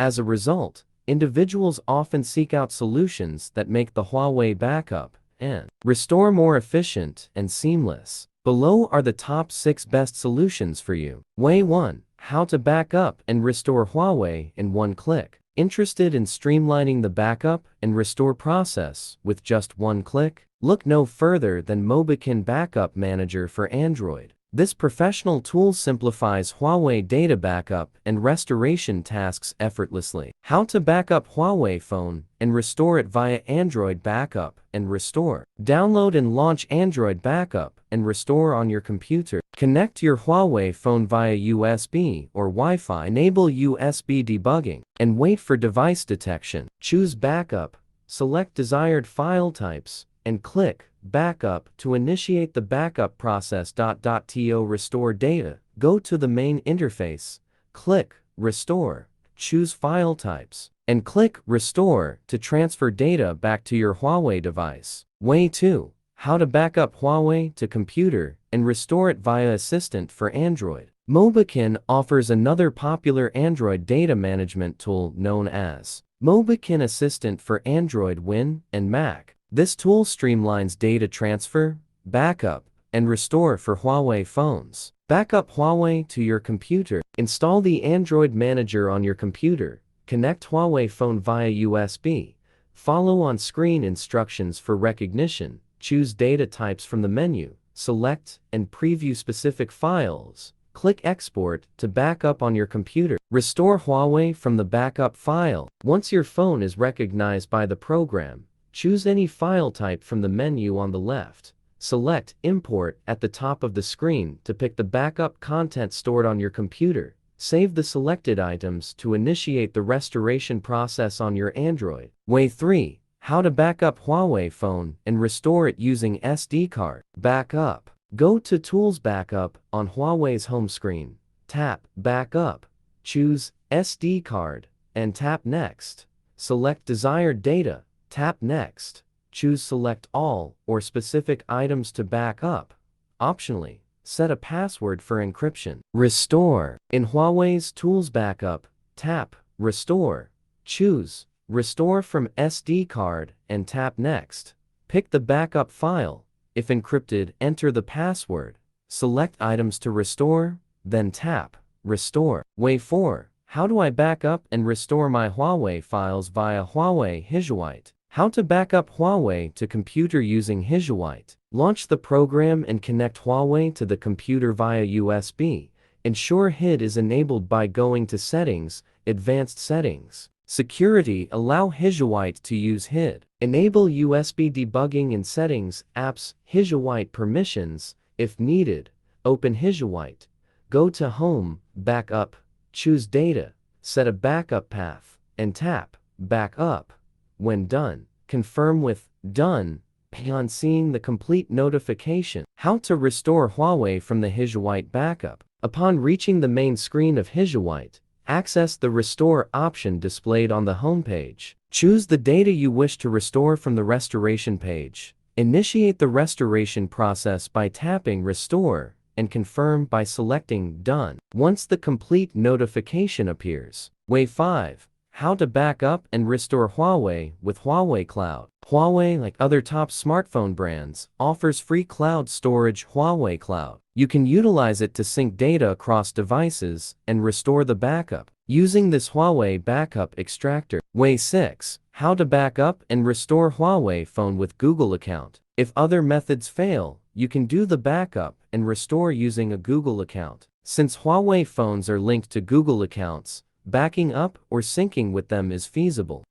As a result, individuals often seek out solutions that make the Huawei backup and restore more efficient and seamless. Below are the top 6 best solutions for you. Way 1. How to back up and restore Huawei in one click. Interested in streamlining the backup and restore process with just one click? Look no further than Mobikin Backup Manager for Android. This professional tool simplifies Huawei data backup and restoration tasks effortlessly. How to back up Huawei phone and restore it via Android Backup and Restore. Download and launch Android Backup and Restore on your computer. Connect your Huawei phone via USB or Wi-Fi. Enable USB debugging and wait for device detection. Choose Backup, select desired file types, and click Backup to initiate the backup process. To restore data, go to the main interface, click Restore, choose File Types, and click Restore to transfer data back to your Huawei device. Way 2. How to back up Huawei to computer and restore it via Assistant for Android. Mobikin offers another popular Android data management tool known as Mobikin Assistant for Android Win and Mac. This tool streamlines data transfer, backup, and restore for Huawei phones. Backup Huawei to your computer. Install the Android Manager on your computer. Connect Huawei phone via USB. Follow on-screen instructions for recognition. Choose data types from the menu. Select and preview specific files. Click Export to backup on your computer. Restore Huawei from the backup file. Once your phone is recognized by the program, choose any file type from the menu on the left. Select Import at the top of the screen to pick the backup content stored on your computer. Save the selected items to initiate the restoration process on your Android. Way 3. How to back up Huawei phone and restore it using SD card. Backup. Go to Tools Backup on Huawei's home screen. Tap Backup. Choose SD card and tap Next. Select desired data. Tap Next. Choose Select All or specific items to back up. Optionally, set a password for encryption. Restore. In Huawei's Tools Backup, tap Restore. Choose Restore from SD card and tap Next. Pick the backup file. If encrypted, enter the password. Select items to restore, then tap Restore. Way 4. How do I back up and restore my Huawei files via Huawei Hisuite? How to back up Huawei to computer using Hisuite. Launch the program and connect Huawei to the computer via USB. Ensure HID is enabled by going to Settings, Advanced Settings. Security. Allow Hisuite to use HID. Enable USB debugging in Settings, Apps, Hisuite Permissions. If needed, open Hisuite. Go to Home, Backup, choose Data, set a backup path, and tap Backup. When done, confirm with Done. Upon seeing the complete notification. How to restore Huawei from the Hisuite backup. Upon reaching the main screen of Hisuite, access the Restore option displayed on the home page. Choose the data you wish to restore from the restoration page. Initiate the restoration process by tapping Restore and confirm by selecting Done. Once the complete notification appears. Way 5. How to back up and restore Huawei with Huawei Cloud. Huawei, like other top smartphone brands, offers free cloud storage. Huawei Cloud. You can utilize it to sync data across devices and restore the backup using this Huawei Backup Extractor. Way 6. How to back up and restore Huawei phone with Google account. If other methods fail, you can do the backup and restore using a Google account. Since Huawei phones are linked to Google accounts, backing up or syncing with them is feasible.